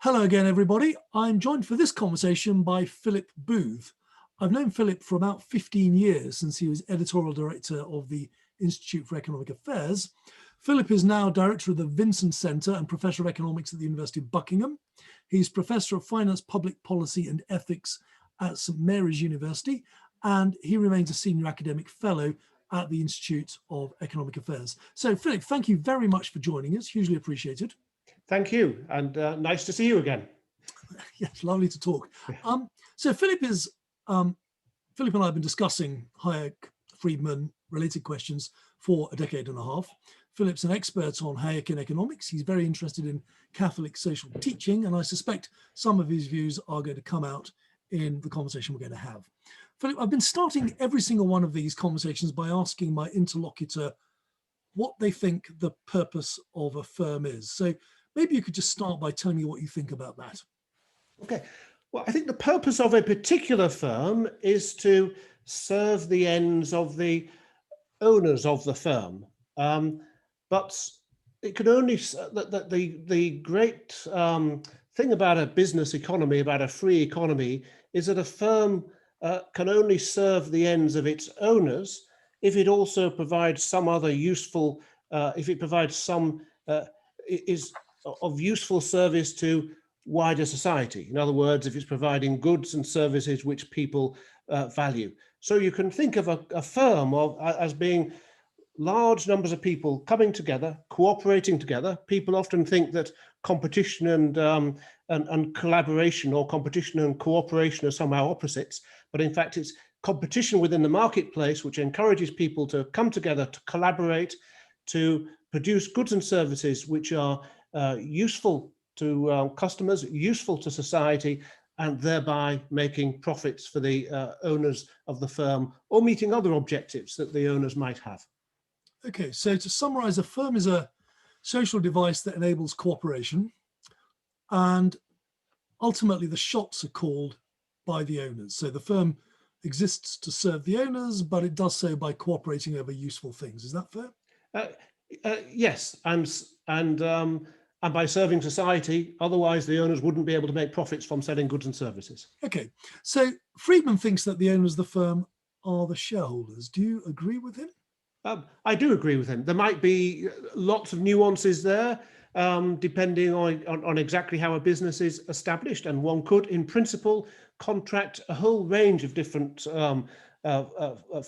Hello again, everybody. I'm joined for this conversation by Philip Booth. I've known Philip for about 15 years since he was editorial director of the Institute for Economic Affairs. Philip is now director of the Vinson Centre and professor of economics at the University of Buckingham. He's professor of finance, public policy and ethics at St Mary's University, and he remains a senior academic fellow at the Institute of Economic Affairs. So Philip, thank you very much for joining us, hugely appreciated. Thank you, and nice to see you again. Yes, lovely to talk. So Philip and I have been discussing Hayek, Friedman related questions for a decade and a half. Philip's an expert on Hayekian economics. He's very interested in Catholic social teaching, and I suspect some of his views are going to come out in the conversation we're going to have. Philip, I've been starting every single one of these conversations by asking my interlocutor what they think the purpose of a firm is. So maybe you could just start by telling me what you think about that. Okay, well, I think the purpose of a particular firm is to serve the ends of the owners of the firm. But it can only, the great thing about a business economy, about a free economy, is that a firm can only serve the ends of its owners if it also provides some other useful, if it provides some, is of useful service to wider society. In other words, if it's providing goods and services which people value. So you can think of a firm as being large numbers of people coming together, cooperating together. People often think that competition and collaboration, or competition and cooperation, are somehow opposites, but in fact it's competition within the marketplace which encourages people to come together, to collaborate, to produce goods and services which are useful to customers, useful to society, and thereby making profits for the owners of the firm, or meeting other objectives that the owners might have. Okay, so to summarize, a firm is a social device that enables cooperation, and ultimately the shots are called by the owners. So the firm exists to serve the owners, but it does so by cooperating over useful things. Is that fair? Yes, and by serving society. Otherwise, the owners wouldn't be able to make profits from selling goods and services. Okay, so Friedman thinks that the owners of the firm are the shareholders. Do you agree with him? I do agree with him. There might be lots of nuances there, depending on exactly how a business is established, and one could, in principle, contract a whole range of different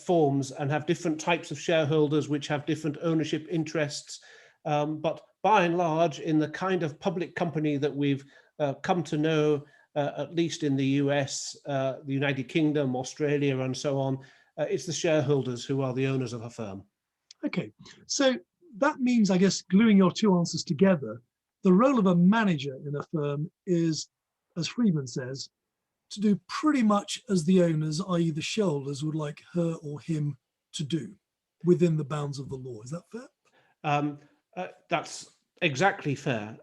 forms and have different types of shareholders which have different ownership interests. But by and large, in the kind of public company that we've come to know, at least in the US, the United Kingdom, Australia, and so on, it's the shareholders who are the owners of a firm. Okay, so that means, I guess, gluing your two answers together, the role of a manager in a firm is, as Friedman says, to do pretty much as the owners, i.e. the shareholders, would like her or him to do within the bounds of the law. Is that fair? That's exactly fair.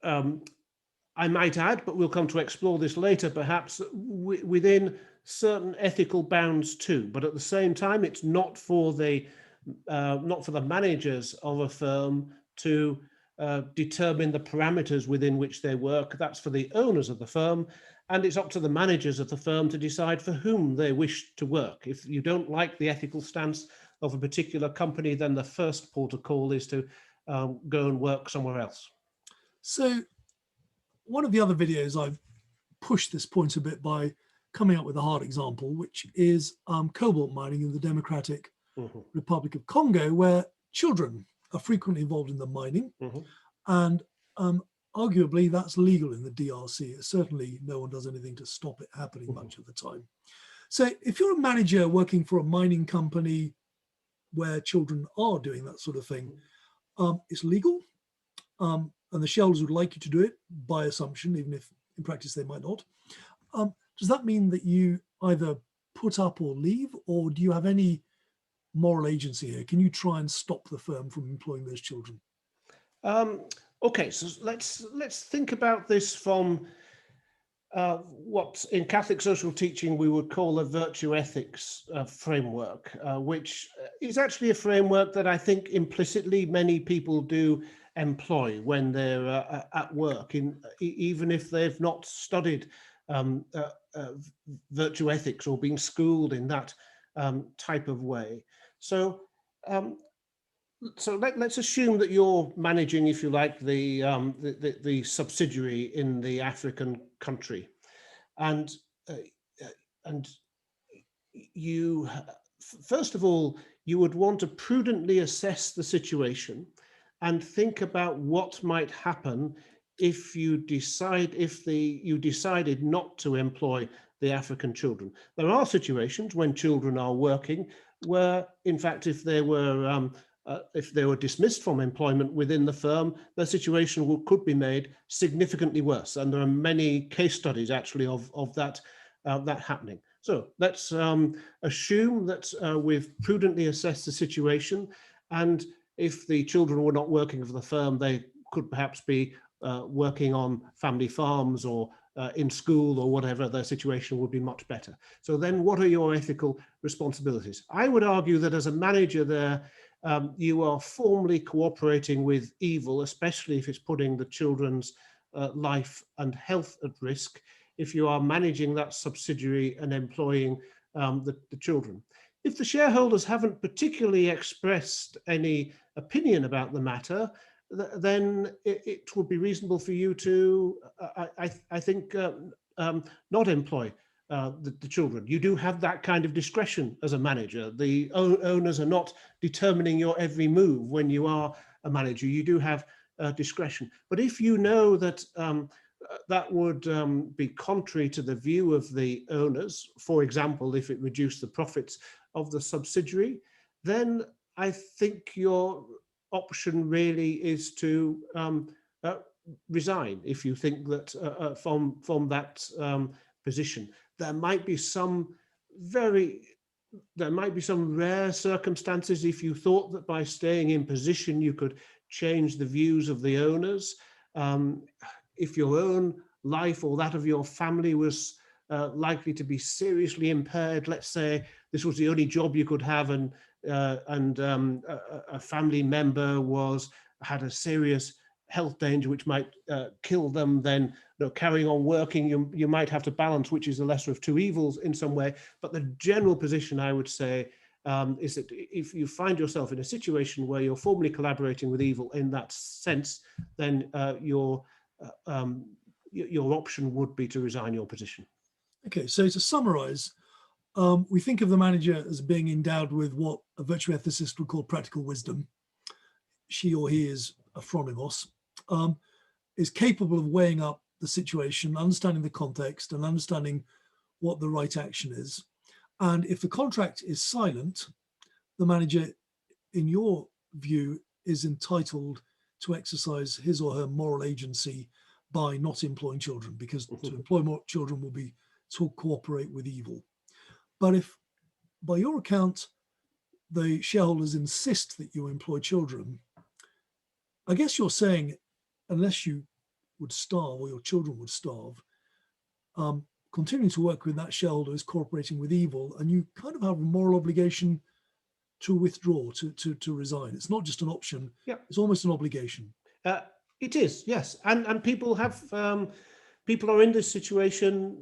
I might add, but we'll come to explore this later, perhaps, within certain ethical bounds too. But at the same time, it's not for the managers of a firm to determine the parameters within which they work. That's for the owners of the firm, and it's up to the managers of the firm to decide for whom they wish to work. If you don't like the ethical stance of a particular company, then the first port of call is to go and work somewhere else. So one of the other videos, I've pushed this point a bit by coming up with a hard example, which is cobalt mining in the Democratic Republic of Congo, where children are frequently involved in the mining. And arguably that's legal in the DRC. Certainly no one does anything to stop it happening much of the time. So if you're a manager working for a mining company where children are doing that sort of thing, it's legal. And the shareholders would like you to do it by assumption, even if in practice they might not. Does that mean that you either put up or leave, or do you have any moral agency here? Can you try and stop the firm from employing those children? Okay, so let's think about this from what in Catholic social teaching we would call a virtue ethics framework, which is actually a framework that I think implicitly many people do employ when they're at work, even if they've not studied virtue ethics or been schooled in that type of way. So let's assume that you're managing, if you like, the subsidiary in the African country, and you, first of all, you would want to prudently assess the situation and think about what might happen if you decided not to employ the African children. There are situations when children are working where, in fact, if they were dismissed from employment within the firm, their situation could be made significantly worse. And there are many case studies actually of that happening. So let's assume that we've prudently assessed the situation, and if the children were not working for the firm, they could perhaps be working on family farms or in school or whatever. Their situation would be much better. So then what are your ethical responsibilities? I would argue that as a manager there, you are formally cooperating with evil, especially if it's putting the children's life and health at risk, if you are managing that subsidiary and employing the children. If the shareholders haven't particularly expressed any opinion about the matter, then it would be reasonable for you to, I think, not employ the children. You do have that kind of discretion as a manager. The owners are not determining your every move when you are a manager. You do have discretion. But if you know that that would be contrary to the view of the owners, for example, if it reduced the profits of the subsidiary, then I think your option really is to resign. If you think that from that position, there might be some rare circumstances if you thought that by staying in position you could change the views of the owners. If your own life or that of your family was likely to be seriously impaired, let's say this was the only job you could have, and a family member had a serious health danger which might kill them, then carrying on working, you might have to balance which is the lesser of two evils in some way. But the general position, I would say, is that if you find yourself in a situation where you're formally collaborating with evil in that sense, then your option would be to resign your position. Okay, so to summarize, we think of the manager as being endowed with what a virtue ethicist would call practical wisdom. She or he is a phronimos, is capable of weighing up the situation, understanding the context, and understanding what the right action is. And if the contract is silent, the manager, in your view, is entitled to exercise his or her moral agency by not employing children, because to employ more children will be to cooperate with evil. But if, by your account, the shareholders insist that you employ children, I guess you're saying, unless you would starve or your children would starve, continuing to work with that shareholder is cooperating with evil, and you kind of have a moral obligation to withdraw, to resign. It's not just an option, it's almost an obligation. It is, yes. And people are in this situation,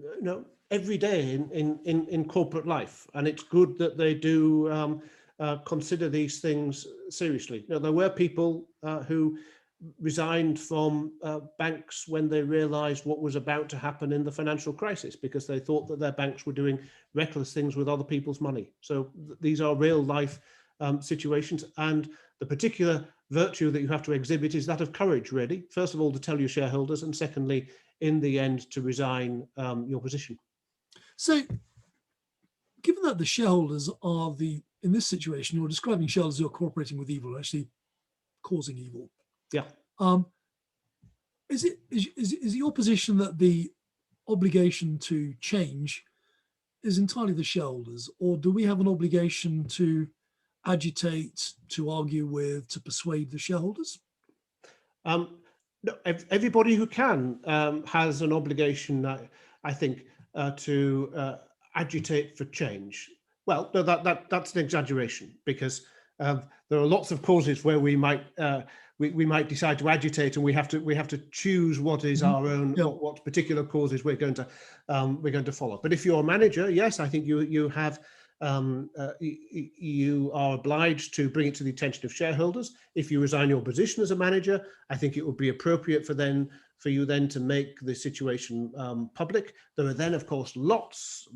every day in corporate life, and it's good that they do consider these things seriously. There were people who resigned from banks when they realized what was about to happen in the financial crisis, because they thought that their banks were doing reckless things with other people's money. So these are real life situations, and the particular virtue that you have to exhibit is that of courage, really. First of all, to tell your shareholders, and secondly, in the end, to resign your position. So, given that the shareholders are in this situation, you're describing shareholders who are cooperating with evil, actually causing evil. Yeah. Is it your position that the obligation to change is entirely the shareholders, or do we have an obligation to agitate, to argue with, to persuade the shareholders? No, everybody who can has an obligation, I think, to agitate for change. Well, no, that's an exaggeration, because there are lots of causes where we might decide to agitate, and we have to choose what is our own, what particular causes we're going to follow. But if you're a manager, yes, I think you have. You are obliged to bring it to the attention of shareholders. If you resign your position as a manager, I think it would be appropriate for you then to make the situation public. There are then, of course, lots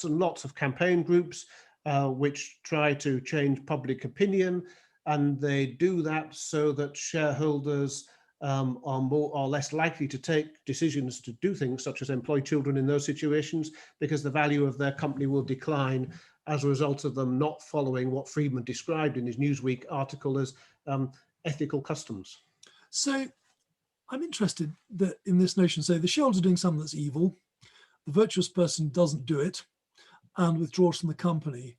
and lots of campaign groups which try to change public opinion, and they do that so that shareholders are more or less likely to take decisions to do things such as employ children in those situations, because the value of their company will decline as a result of them not following what Friedman described in his Newsweek article as ethical customs. So I'm interested that in this notion, say the shareholder's doing something that's evil, the virtuous person doesn't do it and withdraws from the company.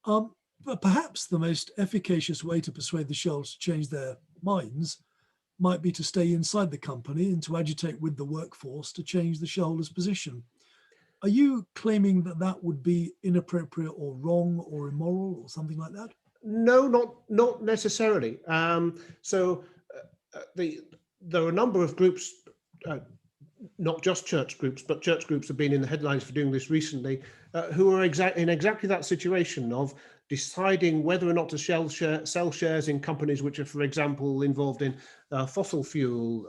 But perhaps the most efficacious way to persuade the shareholders to change their minds might be to stay inside the company and to agitate with the workforce to change the shareholder's position. Are you claiming that that would be inappropriate or wrong or immoral or something like that? No, not necessarily. There are a number of groups, not just church groups, but church groups have been in the headlines for doing this recently, who are in exactly that situation of deciding whether or not to sell shares in companies which are, for example, involved in fossil fuel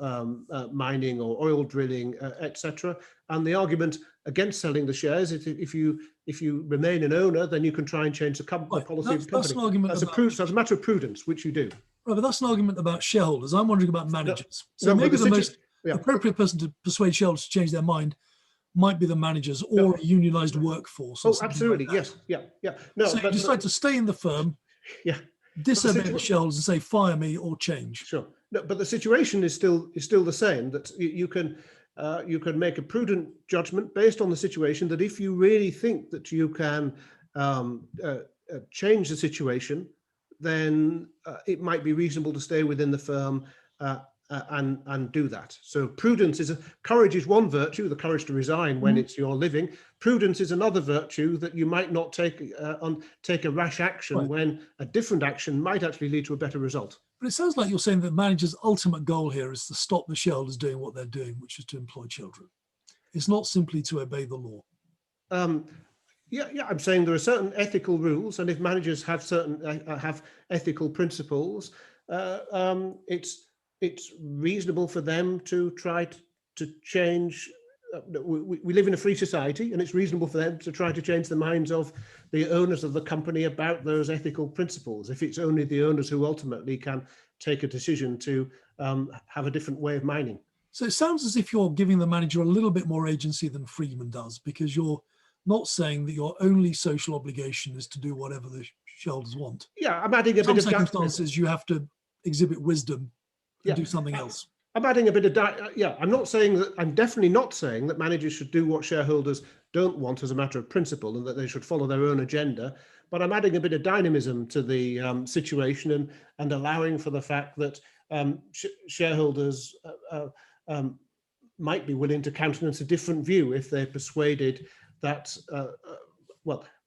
mining or oil drilling, etc. And the argument against selling the shares is if you remain an owner, then you can try and change the policy of the company. That's an argument. That's a matter of prudence, which you do. Right, but that's an argument about shareholders. I'm wondering about managers. Maybe the most appropriate person to persuade shareholders to change their mind might be the managers or a unionized workforce. Oh, absolutely. Like yes. Yeah. No, so you decide to stay in the firm, disobey the shareholders and say, fire me or change. Sure. No, but the situation is still the same, that you can make a prudent judgment based on the situation, that if you really think that you can change the situation, then it might be reasonable to stay within the firm and do that. So courage is one virtue, the courage to resign when it's your living. Prudence is another virtue, that you might not take a rash action when a different action might actually lead to a better result. But it sounds like you're saying that the manager's ultimate goal here is to stop the shareholders doing what they're doing, which is to employ children. It's not simply to obey the law. Yeah, I'm saying there are certain ethical rules, and if managers have ethical principles, it's reasonable for them to try to change. We live in a free society, and it's reasonable for them to try to change the minds of the owners of the company about those ethical principles, if it's only the owners who ultimately can take a decision to have a different way of mining. So it sounds as if you're giving the manager a little bit more agency than Friedman does, because you're not saying that your only social obligation is to do whatever the shareholders want. Yeah, I'm adding a bit of circumstances you have to exhibit wisdom and do something else. I'm adding a bit of I'm definitely not saying that managers should do what shareholders don't want as a matter of principle, and that they should follow their own agenda. But I'm adding a bit of dynamism to the situation and allowing for the fact that shareholders might be willing to countenance a different view if they're persuaded that,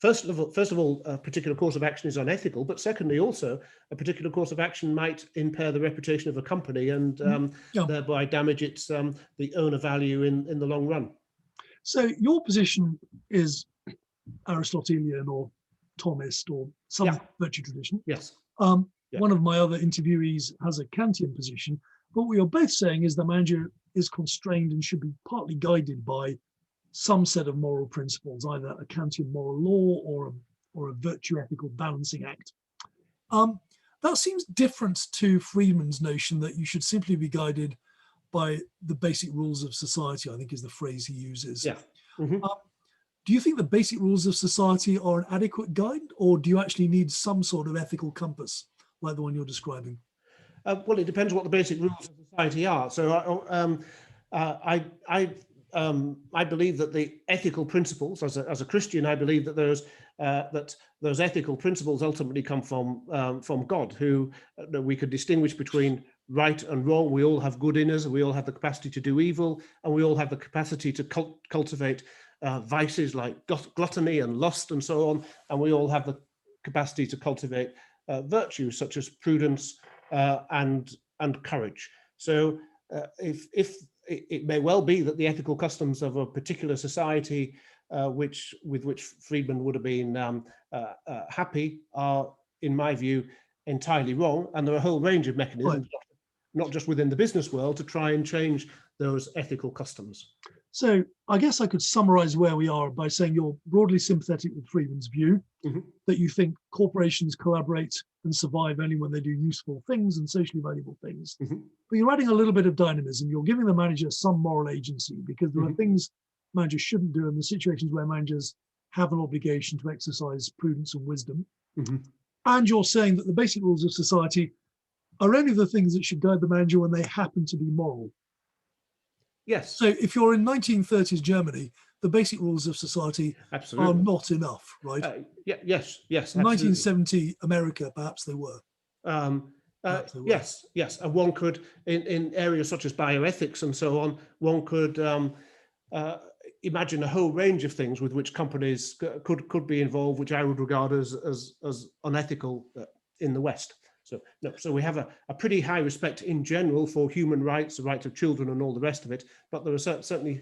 first of all, a particular course of action is unethical, but secondly, also a particular course of action might impair the reputation of a company and thereby damage the owner value in the long run. So your position is Aristotelian or Thomist or some virtue tradition. Yes. One of my other interviewees has a Kantian position, but what you're both saying is the manager is constrained and should be partly guided by some set of moral principles, either a Kantian moral law or a virtue ethical balancing act. That seems different to Friedman's notion that you should simply be guided by the basic rules of society, I think is the phrase he uses. Yeah. Mm-hmm. Do you think the basic rules of society are an adequate guide, or do you actually need some sort of ethical compass like the one you're describing? Well, it depends what the basic rules of society are. So I believe that the ethical principles, as a Christian, I believe that those ethical principles ultimately come from God, who we could distinguish between right and wrong. We all have good in us, we all have the capacity to do evil, and we all have the capacity to cultivate vices like gluttony and lust and so on, and we all have the capacity to cultivate virtues such as prudence and courage. So if it may well be that the ethical customs of a particular society with which Friedman would have been happy are, in my view, entirely wrong, and there are a whole range of mechanisms, not just within the business world, to try and change those ethical customs. So I guess I could summarize where we are by saying you're broadly sympathetic with Friedman's view, that you think corporations collaborate and survive only when they do useful things and socially valuable things. But you're adding a little bit of dynamism. You're giving the manager some moral agency, because there are things managers shouldn't do in the situations where managers have an obligation to exercise prudence and wisdom. And you're saying that the basic rules of society are only the things that should guide the manager when they happen to be moral. Yes. So if you're in 1930s Germany, the basic rules of society are not enough, right? Yes. In 1970 America, perhaps they were. Yes. And one could, in areas such as bioethics and so on, one could imagine a whole range of things with which companies could be involved, which I would regard as unethical in the West. So we have a pretty high respect in general for human rights, the rights of children and all the rest of it, but there are certainly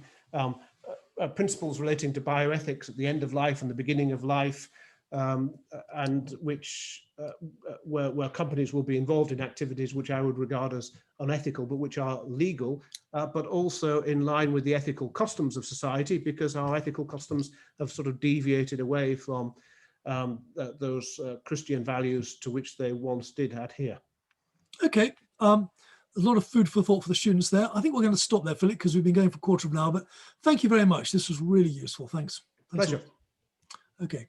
principles relating to bioethics at the end of life and the beginning of life, and which where companies will be involved in activities which I would regard as unethical, but which are legal, but also in line with the ethical customs of society, because our ethical customs have sort of deviated away from those Christian values to which they once did adhere. Okay. A lot of food for thought for the students there. I think we're going to stop there, Philip, because we've been going for a quarter of an hour, but thank you very much. This was really useful. Thanks. Pleasure. Okay.